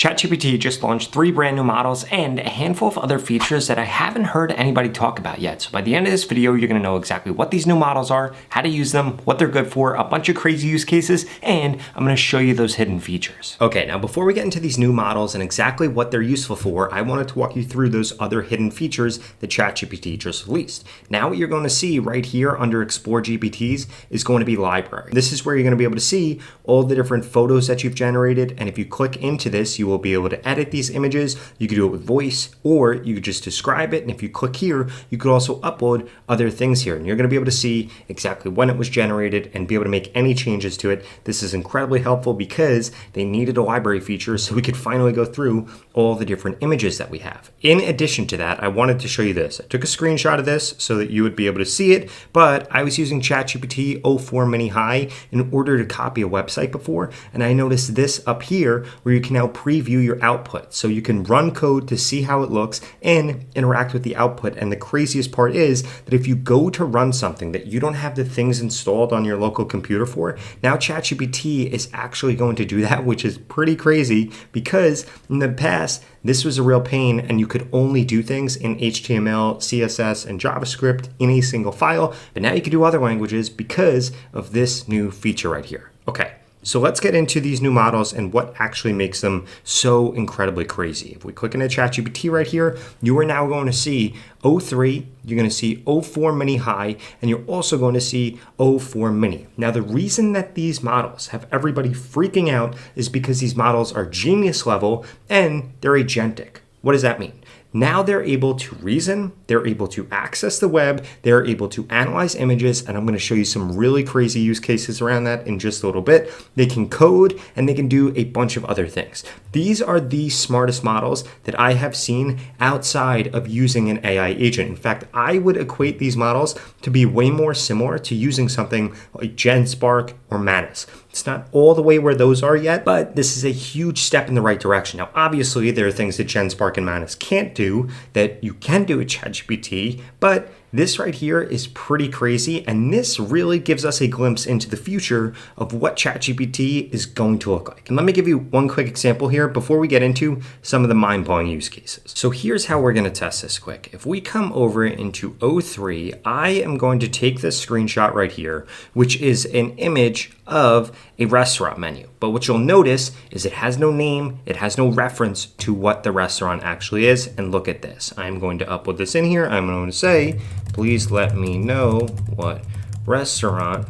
ChatGPT just launched 3 brand new models and a handful of other features that I haven't heard anybody talk about yet. So by the end of this video, you're gonna know exactly what these new models are, how to use them, what they're good for, a bunch of crazy use cases, and I'm gonna show you those hidden features. Okay, now before we get into these new models and exactly what they're useful for, I wanted to walk you through those other hidden features that ChatGPT just released. Now what you're going to see right here under Explore GPTs is going to be library. This is where you're gonna be able to see all the different photos that you've generated, and if you click into this, you will be able to edit these images. You could do it with voice, or you could just describe it. And if you click here, you could also upload other things here. And you're going to be able to see exactly when it was generated and be able to make any changes to it. This is incredibly helpful because they needed a library feature so we could finally go through all the different images that we have. In addition to that, I wanted to show you this. I took a screenshot of this so that you would be able to see it, but I was using ChatGPT o4-mini High in order to copy a website before. And I noticed this up here where you can now preview your output. So you can run code to see how it looks and interact with the output. And the craziest part is that if you go to run something that you don't have the things installed on your local computer for, now ChatGPT is actually going to do that, which is pretty crazy because in the past, this was a real pain and you could only do things in HTML, CSS, and JavaScript in a single file. But now you can do other languages because of this new feature right here. Okay. So let's get into these new models and what actually makes them so incredibly crazy. If we click into ChatGPT right here, you are now going to see O3, you're going to see o4-mini High, and you're also going to see o4-mini. Now, the reason that these models have everybody freaking out is because these models are genius level and they're agentic. What does that mean? Now they're able to reason, they're able to access the web, they're able to analyze images, and I'm going to show you some really crazy use cases around that in just a little bit. They can code and they can do a bunch of other things. These are the smartest models that I have seen outside of using an AI agent. In fact, I would equate these models to be way more similar to using something like GenSpark or Manus. It's not all the way where those are yet, but this is a huge step in the right direction. Now, obviously, there are things that GenSpark and Manus can't do that you can do with ChatGPT, but this right here is pretty crazy, and this really gives us a glimpse into the future of what ChatGPT is going to look like. And let me give you one quick example here before we get into some of the mind-blowing use cases. So here's how we're going to test this quick. If we come over into O3, I am going to take this screenshot right here, which is an image of a restaurant menu. But what you'll notice is it has no name, it has no reference to what the restaurant actually is. And look at this. I'm going to upload this in here. I'm going to say, please let me know what restaurant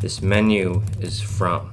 this menu is from.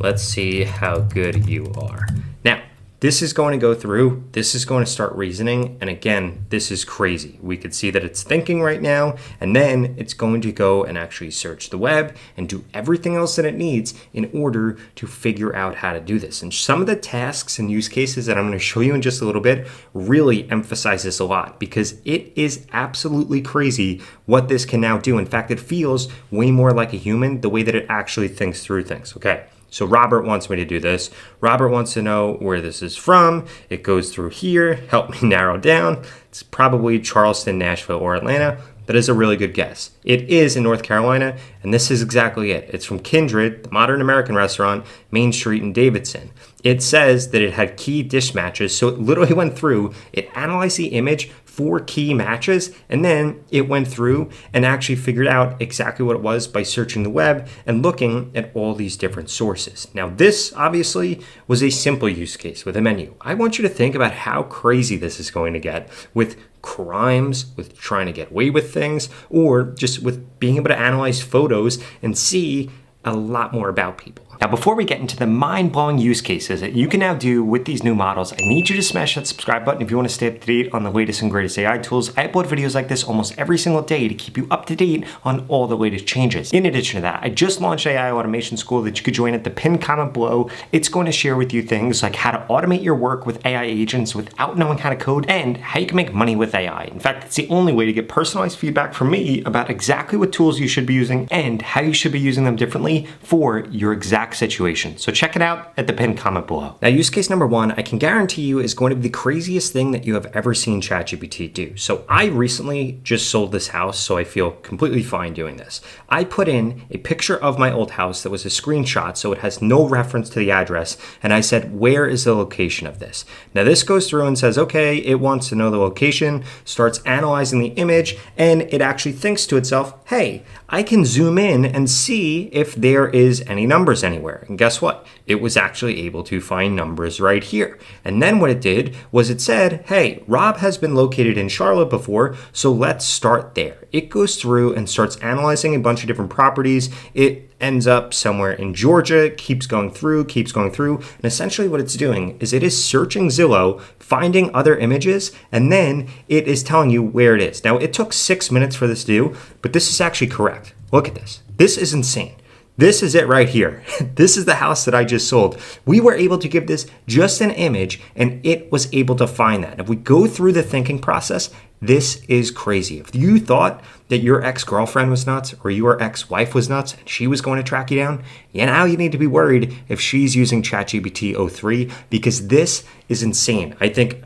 Let's see how good you are. Now, this is going to go through, this is going to start reasoning, and again, this is crazy. We could see that it's thinking right now, and then it's going to go and actually search the web and do everything else that it needs in order to figure out how to do this. And some of the tasks and use cases that I'm going to show you in just a little bit really emphasize this a lot because it is absolutely crazy what this can now do. In fact, it feels way more like a human the way that it actually thinks through things. Okay. So Robert wants me to do this. Robert wants to know where this is from. It goes through here. Help me narrow down. It's probably Charleston, Nashville, or Atlanta. That is a really good guess. It is in North Carolina, and this is exactly it. It's from Kindred, the modern American restaurant, Main Street in Davidson. It says that it had key dish matches, so it literally went through, it analyzed the image for key matches, and then it went through and actually figured out exactly what it was by searching the web and looking at all these different sources. Now, this obviously was a simple use case with a menu. I want you to think about how crazy this is going to get with crimes, with trying to get away with things, or just with being able to analyze photos and see a lot more about people. Now, before we get into the mind-blowing use cases that you can now do with these new models, I need you to smash that subscribe button if you want to stay up to date on the latest and greatest AI tools. I upload videos like this almost every single day to keep you up to date on all the latest changes. In addition to that, I just launched AI Automation School that you could join at the pinned comment below. It's going to share with you things like how to automate your work with AI agents without knowing how to code and how you can make money with AI. In fact, it's the only way to get personalized feedback from me about exactly what tools you should be using and how you should be using them differently for your exact exact situation. So check it out at the pinned comment below. Now, use case number one, I can guarantee you is going to be the craziest thing that you have ever seen ChatGPT do. So I recently just sold this house, so I feel completely fine doing this. I put in a picture of my old house that was a screenshot, so it has no reference to the address, and I said, where is the location of this? Now this goes through and says, okay, it wants to know the location, starts analyzing the image, and it actually thinks to itself, hey, I can zoom in and see if there is any numbers anywhere. And guess what? It was actually able to find numbers right here. And then what it did was it said, hey, Rob has been located in Charlotte before, so let's start there. It goes through and starts analyzing a bunch of different properties. It ends up somewhere in Georgia, keeps going through, and essentially what it's doing is it is searching Zillow, finding other images, and then it is telling you where it is. Now, it took 6 minutes for this to do, but this is actually correct. Look at this. This is insane. This is it right here. This is the house that I just sold. We were able to give this just an image and it was able to find that. If we go through the thinking process, this is crazy. If you thought that your ex-girlfriend was nuts or your ex-wife was nuts and she was going to track you down, now you need to be worried if she's using ChatGPT o3 because this is insane. I think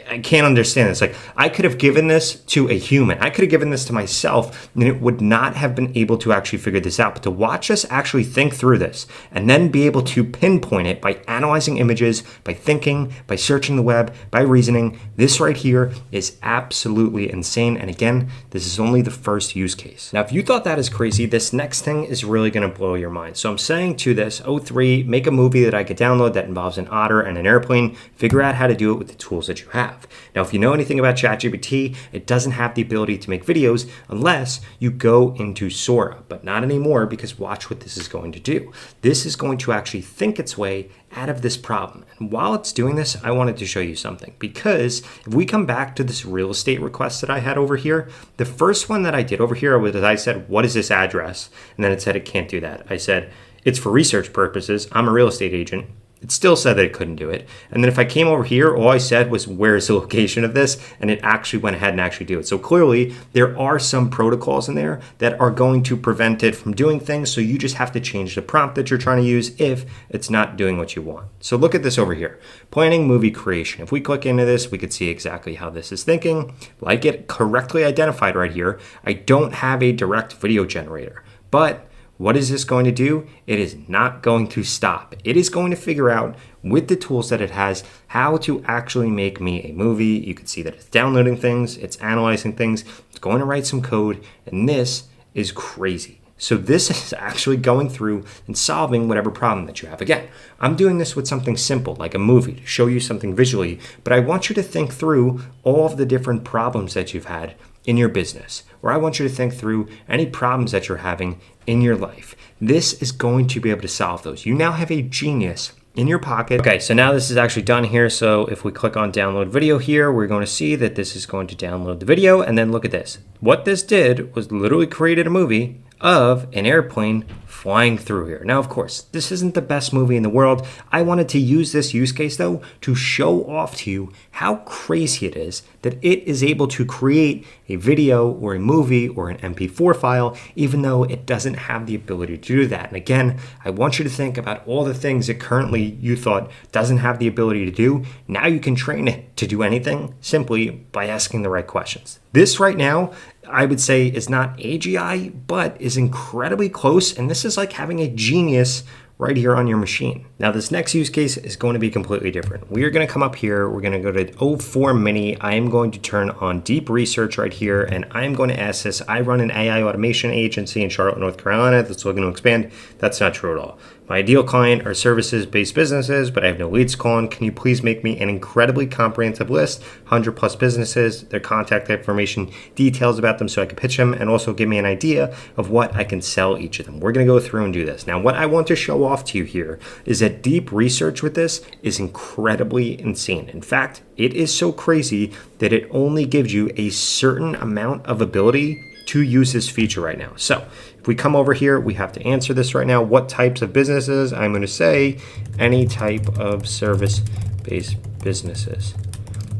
I can't understand this. Like, I could have given this to a human. I could have given this to myself and it would not have been able to actually figure this out. But to watch us actually think through this and then be able to pinpoint it by analyzing images, by thinking, by searching the web, by reasoning, this right here is absolutely insane. And again, this is only the first use case. Now, if you thought that is crazy, this next thing is really going to blow your mind. So I'm saying to this, o3, make a movie that I could download that involves an otter and an airplane, figure out how to do it with the tools that you have. Now, if you know anything about ChatGPT, it doesn't have the ability to make videos unless you go into Sora, but not anymore because watch what this is going to do. This is going to actually think its way out of this problem. And while it's doing this, I wanted to show you something because if we come back to this real estate request that I had over here, the first one that I did over here was I said, what is this address? And then it said it can't do that. I said, it's for research purposes. I'm a real estate agent. It still said that it couldn't do it. And then if I came over here, all I said was, where is the location of this? And it actually went ahead and actually do it. So clearly there are some protocols in there that are going to prevent it from doing things. So you just have to change the prompt that you're trying to use if it's not doing what you want. So look at this over here, planning movie creation. If we click into this, we could see exactly how this is thinking. Like it correctly identified right here. I don't have a direct video generator, but what is this going to do? It is not going to stop. It is going to figure out with the tools that it has how to actually make me a movie. You can see that it's downloading things, it's analyzing things, it's going to write some code, and this is crazy. So this is actually going through and solving whatever problem that you have. Again, I'm doing this with something simple like a movie to show you something visually, but I want you to think through all of the different problems that you've had in your business, or I want you to think through any problems that you're having in your life. This is going to be able to solve those. You now have a genius in your pocket. Okay, so now this is actually done here. So if we click on download video here, we're going to see that this is going to download the video. And then look at this. What this did was literally created a movie of an airplane flying through here. Now, of course, this isn't the best movie in the world. I wanted to use this use case though to show off to you how crazy it is that it is able to create a video or a movie or an MP4 file, even though it doesn't have the ability to do that. And again, I want you to think about all the things that currently you thought doesn't have the ability to do. Now you can train it to do anything simply by asking the right questions. This right now, I would say is not AGI, but is incredibly close. And this is like having a genius right here on your machine. Now this next use case is going to be completely different. We are going to come up here. We're going to go to o4-mini. I am going to turn on deep research right here. And I'm going to ask this. I run an AI automation agency in Charlotte, North Carolina that's looking to expand. That's not true at all. My ideal client are services-based businesses, but I have no leads calling. Can you please make me an incredibly comprehensive list, 100 plus businesses, their contact information, details about them so I can pitch them, and also give me an idea of what I can sell each of them. We're going to go through and do this. Now, what I want to show off to you here is that deep research with this is incredibly insane. In fact, it is so crazy that it only gives you a certain amount of ability to use this feature right now. So if we come over here, we have to answer this right now. What types of businesses? I'm going to say any type of service-based businesses.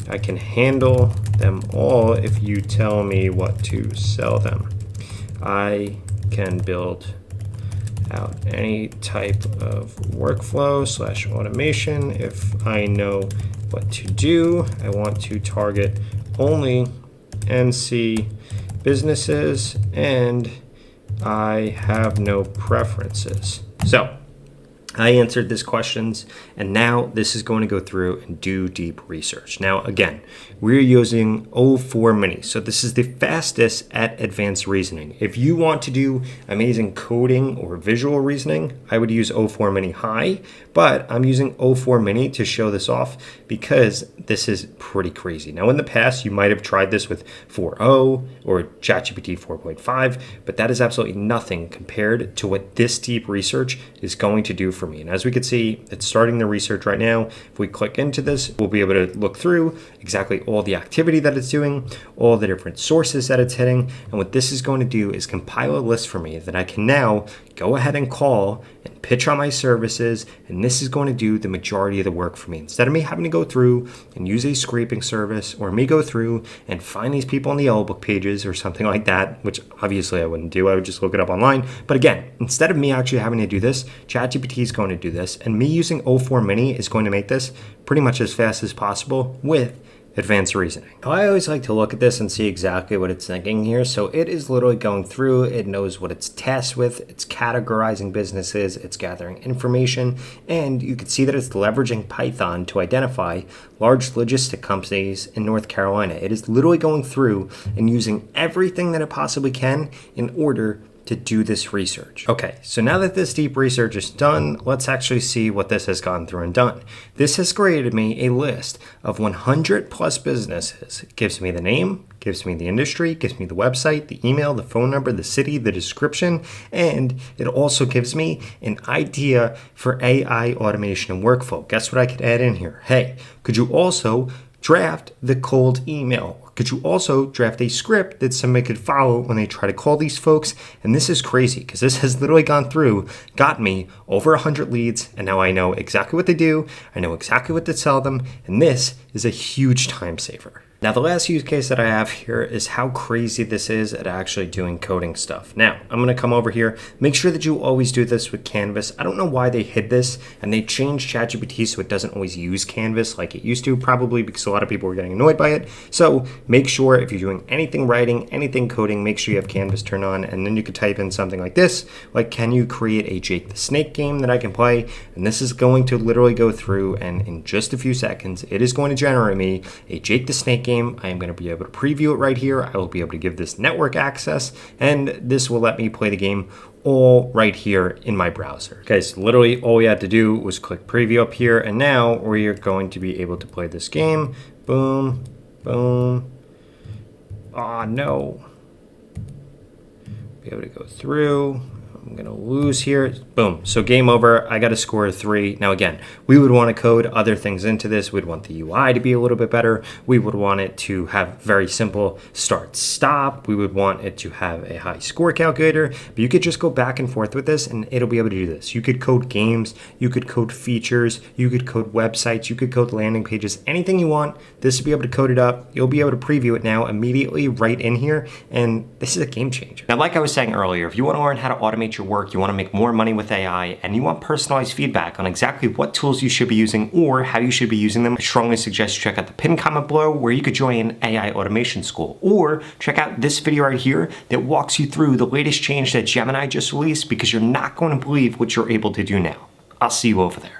I can handle them all if you tell me what to sell them. I can build out any type of workflow/automation if I know what to do. I want to target only NC businesses and I have no preferences. So I answered these questions, and now this is going to go through and do deep research. Now, again, we're using o4-mini, so this is the fastest at advanced reasoning. If you want to do amazing coding or visual reasoning, I would use o4-mini high, but I'm using o4-mini to show this off because this is pretty crazy. Now, in the past, you might have tried this with 4.0 or ChatGPT 4.5, but that is absolutely nothing compared to what this deep research is going to do for me. And as we can see, it's starting the research right now. If we click into this, we'll be able to look through exactly all the activity that it's doing, all the different sources that it's hitting. And what this is going to do is compile a list for me that I can now go ahead and call and pitch on my services. And this is going to do the majority of the work for me. Instead of me having to go through and use a scraping service or me go through and find these people on the Yellow Book pages or something like that, which obviously I wouldn't do. I would just look it up online. But again, instead of me actually having to do this, ChatGPT is going to do this. And me using o4-mini is going to make this pretty much as fast as possible with advanced reasoning. Now, I always like to look at this and see exactly what it's thinking here. So it is literally going through, it knows what it's tasked with, it's categorizing businesses, it's gathering information, and you can see that it's leveraging Python to identify large logistic companies in North Carolina. It is literally going through and using everything that it possibly can in order to do this research. Okay, so now that this deep research is done, let's actually see what this has gone through and done. This has created me a list of 100 plus businesses. It gives me the name, gives me the industry, gives me the website, the email, the phone number, the city, the description, and it also gives me an idea for AI automation and workflow. Guess what I could add in here? Hey, could you also draft the cold email? Could you also draft a script that somebody could follow when they try to call these folks? And this is crazy because this has literally gone through, got me over 100 leads, and now I know exactly what they do, I know exactly what to tell them, and this is a huge time saver. Now, the last use case that I have here is how crazy this is at actually doing coding stuff. Now, I'm going to come over here. Make sure that you always do this with Canvas. I don't know why they hid this, and they changed ChatGPT so it doesn't always use Canvas like it used to, probably because a lot of people were getting annoyed by it. So make sure if you're doing anything writing, anything coding, make sure you have Canvas turned on, and then you could type in something like this, like, can you create a Jake the Snake game that I can play? And this is going to literally go through, and in just a few seconds, it is going to generate me a Jake the Snake game. I am going to be able to preview it right here. I will be able to give this network access, and this will let me play the game all right here in my browser. Okay, so literally all we had to do was click preview up here, and now we are going to be able to play this game. Boom, boom. Oh, no. Be able to go through. I'm going to lose here. Boom. So game over. I got a score of 3. Now, again, we would want to code other things into this. We'd want the UI to be a little bit better. We would want it to have very simple start stop. We would want it to have a high score calculator. But you could just go back and forth with this and it'll be able to do this. You could code games. You could code features. You could code websites. You could code landing pages. Anything you want. This will be able to code it up. You'll be able to preview it now immediately right in here. And this is a game changer. Now, like I was saying earlier, if you want to learn how to automate your work, you want to make more money with AI, and you want personalized feedback on exactly what tools you should be using or how you should be using them, I strongly suggest you check out the pinned comment below where you could join AI Automation School, or check out this video right here that walks you through the latest change that Gemini just released, because you're not going to believe what you're able to do now. I'll see you over there.